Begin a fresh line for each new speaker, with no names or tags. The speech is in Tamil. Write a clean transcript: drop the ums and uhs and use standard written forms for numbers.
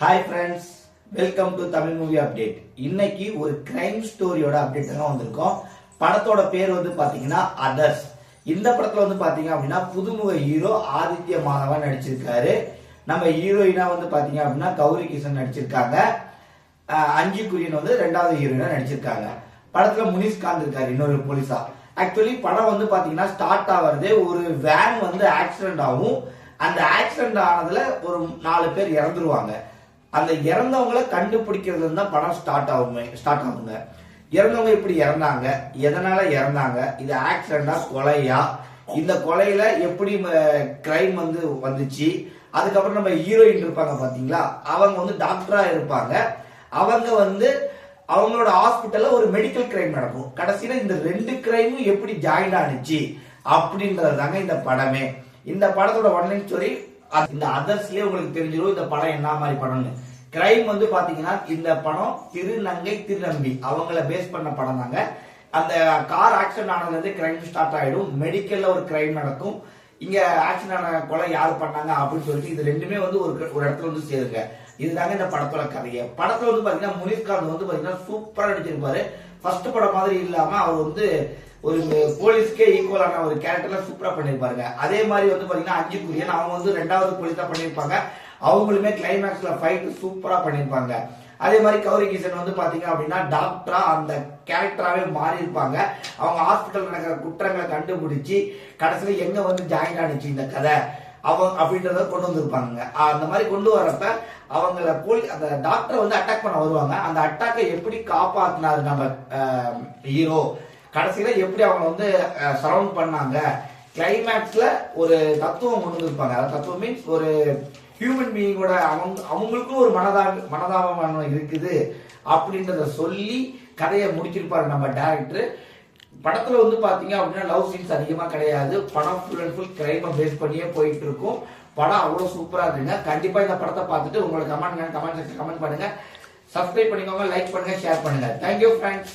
Hi friends, welcome to Tamil movie update. இன்னைக்கு ஒரு கிரைம் ஸ்டோரியோட அப்டேட் தான் வந்திருக்கோம். படத்தோட பேர் வந்து பாத்தீங்கன்னா அதர்ஸ். இந்த படத்துல வந்து பாத்தீங்க அப்படின்னா புதுமுக ஹீரோ ஆதித்ய மாதவன் நடிச்சிருக்காரு. நம்ம ஹீரோயினா வந்து பாத்தீங்க அப்படின்னா கௌரி கிஷன் நடிச்சிருக்காங்க. அஞ்சு குரியன் வந்து ரெண்டாவது ஹீரோயினா நடிச்சிருக்காங்க. படத்துல முனிஷ்காந்த் இருக்காரு இன்னொரு போலீஸா. ஆக்சுவலி படம் வந்து பாத்தீங்கன்னா ஸ்டார்ட் ஆகிறது ஒரு வேன் வந்து ஆக்சிடென்ட் ஆகும். அந்த ஆக்சிடென்ட் ஆனதுல ஒரு 4 பேர் இறந்துருவாங்க. அந்த இறந்தவங்களை கண்டுபிடிக்கிறது தான் படம் ஸ்டார்ட் ஆகுங்க. இறந்தவங்க இப்படி இறந்தாங்க, எதனால இறந்தாங்க, இது ஆக்சிடென்டா கொலையா, இந்த கொலையில எப்படி கிரைம் வந்து வந்துச்சு, அதுக்கப்புறம் நம்ம ஹீரோயின் இருப்பாங்க பாத்தீங்களா, அவங்க வந்து டாக்டரா இருப்பாங்க. அவங்க வந்து அவங்களோட ஹாஸ்பிட்டல்ல ஒரு மெடிக்கல் கிரைம் நடக்கும். கடைசியில இந்த 2 கிரைமும் எப்படி ஜாயின் ஆனிச்சு அப்படின்றது தாங்க இந்த படமே. இந்த படத்தோட ஒன்லைன் ஸ்டோரி இந்த அதர்ஸ்லயே உங்களுக்கு தெரிஞ்சிடும் இந்த படம் என்ன மாதிரி படம்னு. கிரைம் வந்து பாத்தீங்கன்னா இந்த படம் திருநங்கை திருநம்பி அவங்கள பேஸ் பண்ண படம் தாங்க. அந்த கார் ஆக்சிடென்ட் ஆனதுல இருந்து கிரைம் ஸ்டார்ட் ஆயிடும். மெடிக்கல்ல ஒரு கிரைம் நடக்கும். இங்க ஆக்சிடென்ட் ஆன கொலை யாரு பண்ணாங்க அப்படின்னு சொல்லிட்டு இது ரெண்டுமே வந்து ஒரு இடத்துல வந்து சேருங்க. இதுதாங்க இந்த படத்தோட கதையை. படத்துல வந்து பாத்தீங்கன்னா முனிஷ்காந்த் வந்து பாத்தீங்கன்னா சூப்பரா நடிச்சிருப்பாரு. ஃபர்ஸ்ட் படம் மாதிரி இல்லாம அவர் வந்து ஒரு போலீஸ்க்கே ஈக்குவலான ஒரு கேரக்டர்ல சூப்பரா பண்ணிருப்பாருங்க. அதே மாதிரி வந்து பாத்தீங்கன்னா அஞ்சு குரியன் அவங்க வந்து 2வது போலீஸா பண்ணிருப்பாங்க. அவங்களுமே கிளைமேக்ஸ்ல ஃபைட் சூப்பரா பண்ணிருப்பாங்க. அதே மாதிரி கௌரி கிஷன் வந்து பாத்தீங்க அப்படின்னா டாக்டரா அந்த கேரக்டராவே மாறி இருப்பாங்க. அவங்க ஹாஸ்பிட்டல் நடக்கிற குற்றங்களை கண்டுபிடிச்சு கடைசியில எங்க வந்து ஜாயின் ஆனிச்சு இந்த கதை அவங்க அப்படின்றத கொண்டு வந்திருப்பாங்க. அந்த மாதிரி கொண்டு வரப்ப அவங்கள அந்த டாக்டரை வந்து அட்டாக் பண்ண வருவாங்க. அந்த அட்டாக்கை எப்படி காப்பாத்தினாரு நம்ம ஹீரோ, கடைசியில எப்படி அவங்க வந்து சரவுண்ட் பண்ணாங்க, கிளைமேக்ஸ்ல ஒரு தத்துவம் கொண்டு வந்திருப்பாங்க. தத்துவம் மீன்ஸ் ஒரு ஹியூமன் பீயிங்கோட அவங்களுக்கும் ஒரு மனதாபம் இருக்குது அப்படின்றத சொல்லி கதையை முடிச்சிருப்பாரு நம்ம டைரக்டர். படத்துல வந்து பாத்தீங்க அப்படின்னா லவ் சீன்ஸ் அதிகமா கிடையாது. படம் ஃபுல் அண்ட் ஃபுல் கிரைமை பேஸ் பண்ணியே போயிட்டு இருக்கும். படம் அவ்வளவு சூப்பரா இருக்குங்க. கண்டிப்பா இந்த படத்தை பார்த்துட்டு உங்களோட கமெண்ட் செக்ஷன் கமெண்ட் பண்ணுங்க. சப்ஸ்கிரைப் பண்ணிக்கோங்க, லைக் பண்ணுங்க, ஷேர் பண்ணுங்க. Thank you friends.